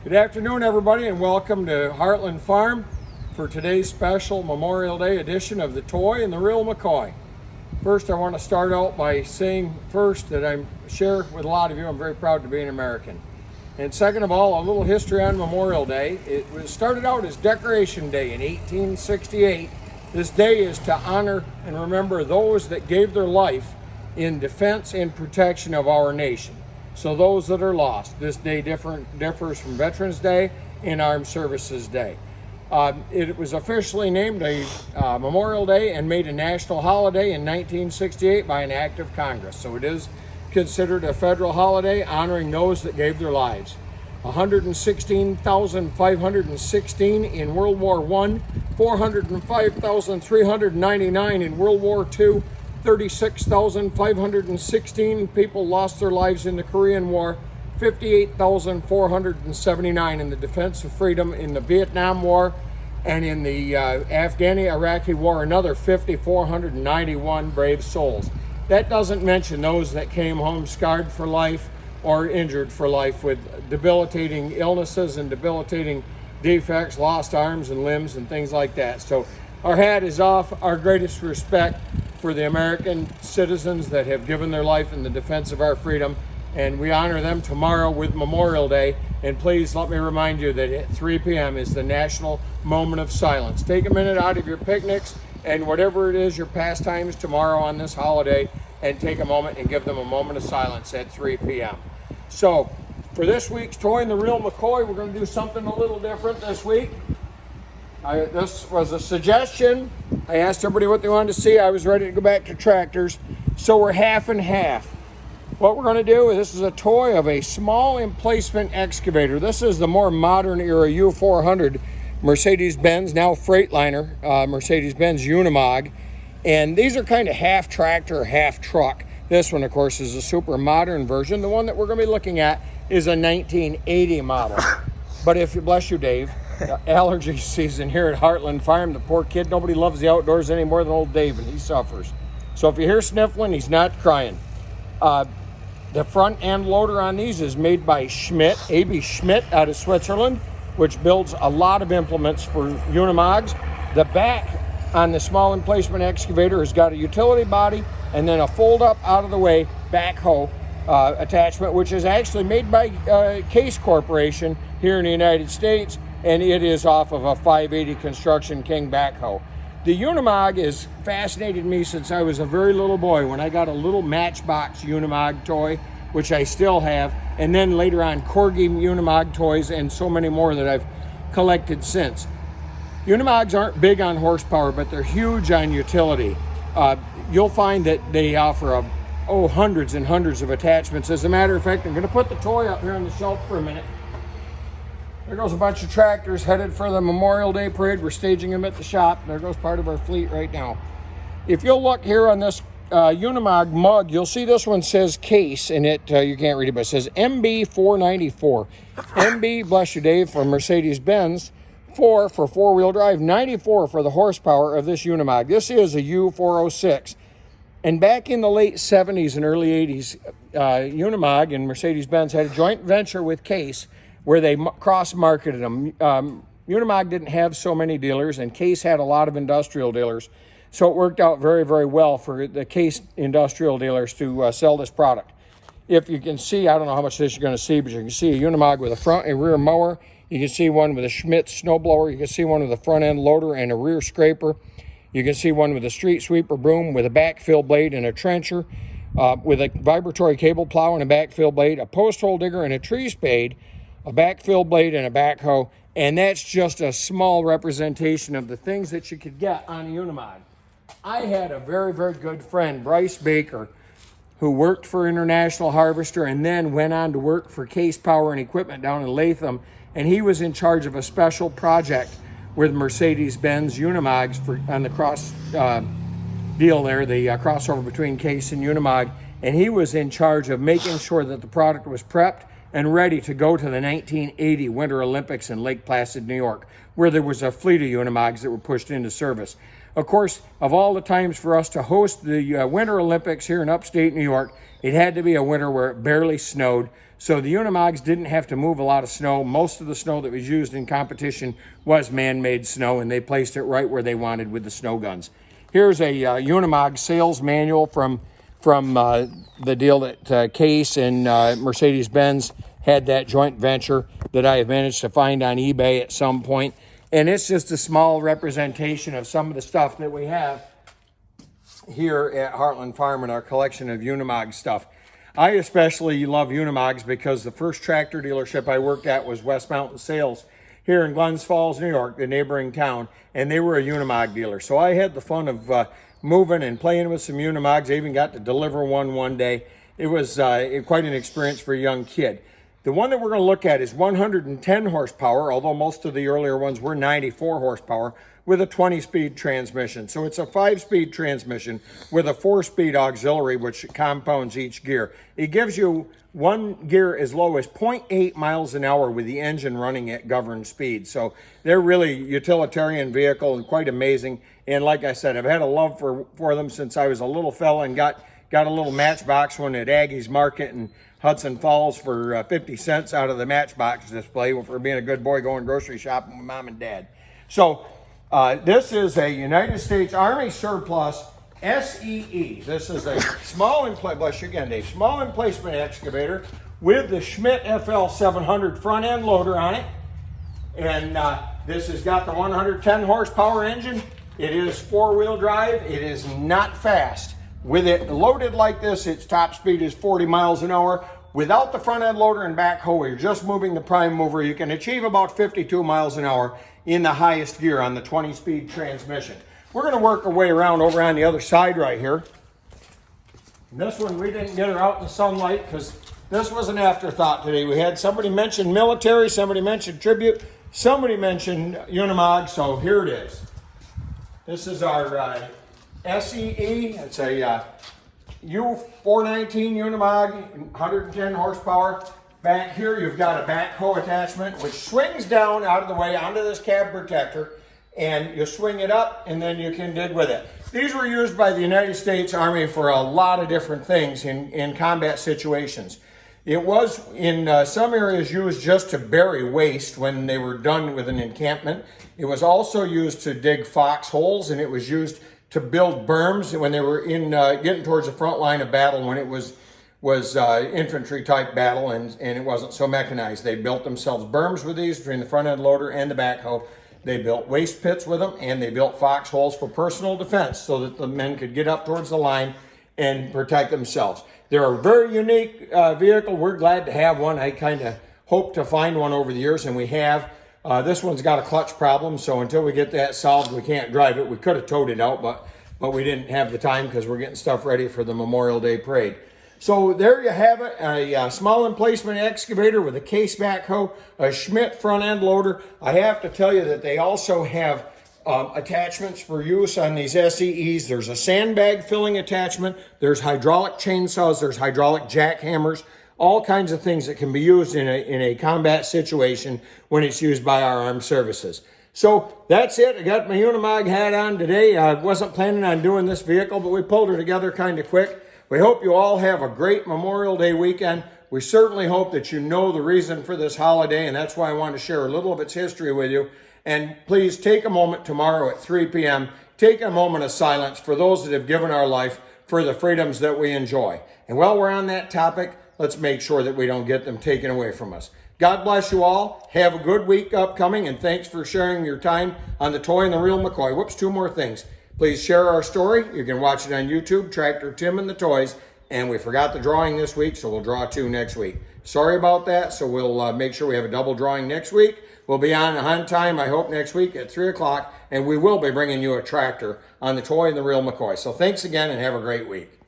Good afternoon, everybody, and welcome to Heartland Farm for today's special Memorial Day edition of the Toy and the Real McCoy. First, I want to start out by saying first that I share with a lot of you I'm very proud to be an American. And second of all, a little history on Memorial Day. It was started out as Decoration Day in 1868. This day is to honor and remember those that gave their life in defense and protection of our nation. So those that are lost. This day differs from Veterans Day and Armed Services Day. It was officially named a Memorial Day and made a national holiday in 1968 by an act of Congress. So it is considered a federal holiday honoring those that gave their lives. 116,516 in World War I, 405,399 in World War II, 36,516 people lost their lives in the Korean War, 58,479 in the defense of freedom in the Vietnam War, and in the Afghani-Iraqi War, another 5,491 brave souls. That doesn't mention those that came home scarred for life or injured for life with debilitating illnesses and debilitating defects, lost arms and limbs and things like that. So our hat is off, our greatest respect for the American citizens that have given their life in the defense of our freedom, and we honor them tomorrow with Memorial Day. And please let me remind you that at 3 p.m. is the National Moment of Silence. Take a minute out of your picnics and whatever it is, your pastimes tomorrow on this holiday, and take a moment and give them a moment of silence at 3 p.m. So for this week's Toy and the Real McCoy, we're going to do something a little different this week. This was a suggestion. I asked everybody what they wanted to see. I was ready to go back to tractors. So we're half and half. What we're going to do is, this is a toy of a small emplacement excavator. This is the more modern era U400 Mercedes-Benz, now Freightliner, Mercedes-Benz Unimog. And these are kind of half tractor, half truck. This one, of course, is a super modern version. The one that we're going to be looking at is a 1980 model. But if you, bless you, Dave, allergy season here at Heartland Farm, the poor kid, nobody loves the outdoors any more than old Dave, and he suffers. So if you hear sniffling, he's not crying. The front end loader on these is made by Schmidt, A.B. Schmidt out of Switzerland, which builds a lot of implements for Unimogs. The back on the small emplacement excavator has got a utility body and then a fold up out of the way backhoe attachment, which is actually made by Case Corporation here in the United States, and it is off of a 580 Construction King backhoe. The Unimog has fascinated me since I was a very little boy, when I got a little Matchbox Unimog toy, which I still have, and then later on Corgi Unimog toys and so many more that I've collected since. Unimogs aren't big on horsepower, but they're huge on utility. You'll find that they offer hundreds and hundreds of attachments. As a matter of fact, I'm going to put the toy up here on the shelf for a minute. There goes a bunch of tractors headed for the Memorial Day parade. We're staging them at the shop. There goes part of our fleet right now. If you'll look here on this Unimog mug, you'll see this one says Case, and it you can't read it, but it says MB494. MB, bless you, Dave, for Mercedes-Benz. 4 for four-wheel drive, 94 for the horsepower of this Unimog. This is a U406. And back in the late 70s and early 80s, Unimog and Mercedes-Benz had a joint venture with Case where they cross-marketed them. Unimog didn't have so many dealers, and Case had a lot of industrial dealers. So it worked out very, very well for the Case industrial dealers to sell this product. If you can see, I don't know how much of this you're going to see, but you can see a Unimog with a front and rear mower. You can see one with a Schmidt snowblower. You can see one with a front end loader and a rear scraper. You can see one with a street sweeper broom with a backfill blade and a trencher, with a vibratory cable plow and a backfill blade, a post hole digger and a tree spade, a backfill blade and a backhoe. And that's just a small representation of the things that you could get on a Unimog. I had a very, very good friend, Bryce Baker, who worked for International Harvester and then went on to work for Case Power and Equipment down in Latham. And he was in charge of a special project with Mercedes-Benz Unimogs on the cross deal there, the crossover between Case and Unimog. And he was in charge of making sure that the product was prepped and ready to go to the 1980 Winter Olympics in Lake Placid, New York, where there was a fleet of Unimogs that were pushed into service. Of course, of all the times for us to host the Winter Olympics here in upstate New York, it had to be a winter where it barely snowed. So the Unimogs didn't have to move a lot of snow. Most of the snow that was used in competition was man-made snow, and they placed it right where they wanted with the snow guns. Here's a Unimog sales manual from the deal that Case and Mercedes-Benz had, that joint venture that I have managed to find on eBay at some point. And it's just a small representation of some of the stuff that we have here at Heartland Farm in our collection of Unimog stuff. I especially love Unimogs because the first tractor dealership I worked at was West Mountain Sales here in Glens Falls, New York, the neighboring town, and they were a Unimog dealer. So I had the fun of moving and playing with some Unimogs. I even got to deliver one day. It was quite an experience for a young kid. The one that we're going to look at is 110 horsepower, although most of the earlier ones were 94 horsepower, with a 20-speed transmission. So it's a 5-speed transmission with a 4-speed auxiliary, which compounds each gear. It gives you one gear as low as 0.8 miles an hour with the engine running at governed speed. So they're really utilitarian vehicle and quite amazing. And like I said, I've had a love for them since I was a little fella and got a little Matchbox one at Aggie's Market in Hudson Falls for 50 cents out of the Matchbox display for being a good boy going grocery shopping with mom and dad. So this is a United States Army surplus SEE. This is a small emplacement excavator with the Schmidt FL 700 front end loader on it. And this has got the 110 horsepower engine. It is 4-wheel drive. It is not fast. With it loaded like this, its top speed is 40 miles an hour. Without the front end loader and backhoe, where you're just moving the prime mover, you can achieve about 52 miles an hour in the highest gear on the 20-speed transmission. We're going to work our way around over on the other side right here. And this one, we didn't get her out in the sunlight because this was an afterthought today. We had somebody mention military, somebody mentioned tribute, somebody mentioned Unimog, so here it is. This is our SEE. It's a u419 Unimog, 110 horsepower. Back here, you've got a backhoe attachment, which swings down out of the way onto this cab protector, and you swing it up, and then you can dig with it. These were used by the United States Army for a lot of different things in combat situations. It was in some areas used just to bury waste when they were done with an encampment. It was also used to dig foxholes, and it was used to build berms when they were in getting towards the front line of battle, when it was infantry type battle and it wasn't so mechanized. They built themselves berms with these between the front end loader and the backhoe. They built waste pits with them, and they built foxholes for personal defense so that the men could get up towards the line and protect themselves. They're a very unique vehicle. We're glad to have one. I kind of hope to find one over the years, and we have. This one's got a clutch problem, so until we get that solved, we can't drive it. We could have towed it out, but we didn't have the time because we're getting stuff ready for the Memorial Day parade. So there you have it, a small emplacement excavator with a case backhoe, a Schmidt front end loader. I have to tell you that they also have attachments for use on these SEEs. There's a sandbag filling attachment, there's hydraulic chainsaws, there's hydraulic jackhammers, all kinds of things that can be used in a combat situation when it's used by our armed services. So that's it. I got my Unimog hat on today. I wasn't planning on doing this vehicle, but we pulled her together kind of quick. We hope you all have a great Memorial Day weekend. We certainly hope that you know the reason for this holiday, and that's why I want to share a little of its history with you. And please take a moment tomorrow at 3 p.m. Take a moment of silence for those that have given our life for the freedoms that we enjoy. And while we're on that topic, let's make sure that we don't get them taken away from us. God bless you all. Have a good week upcoming, and thanks for sharing your time on the Toy and the Real McCoy. Whoops, 2 more things. Please share our story. You can watch it on YouTube, Tractor Tim and the Toys. And we forgot the drawing this week, so we'll draw 2 next week. Sorry about that, so we'll make sure we have a double drawing next week. We'll be on time, I hope, next week at 3 o'clock, and we will be bringing you a tractor on the Toy and the Real McCoy. So thanks again, and have a great week.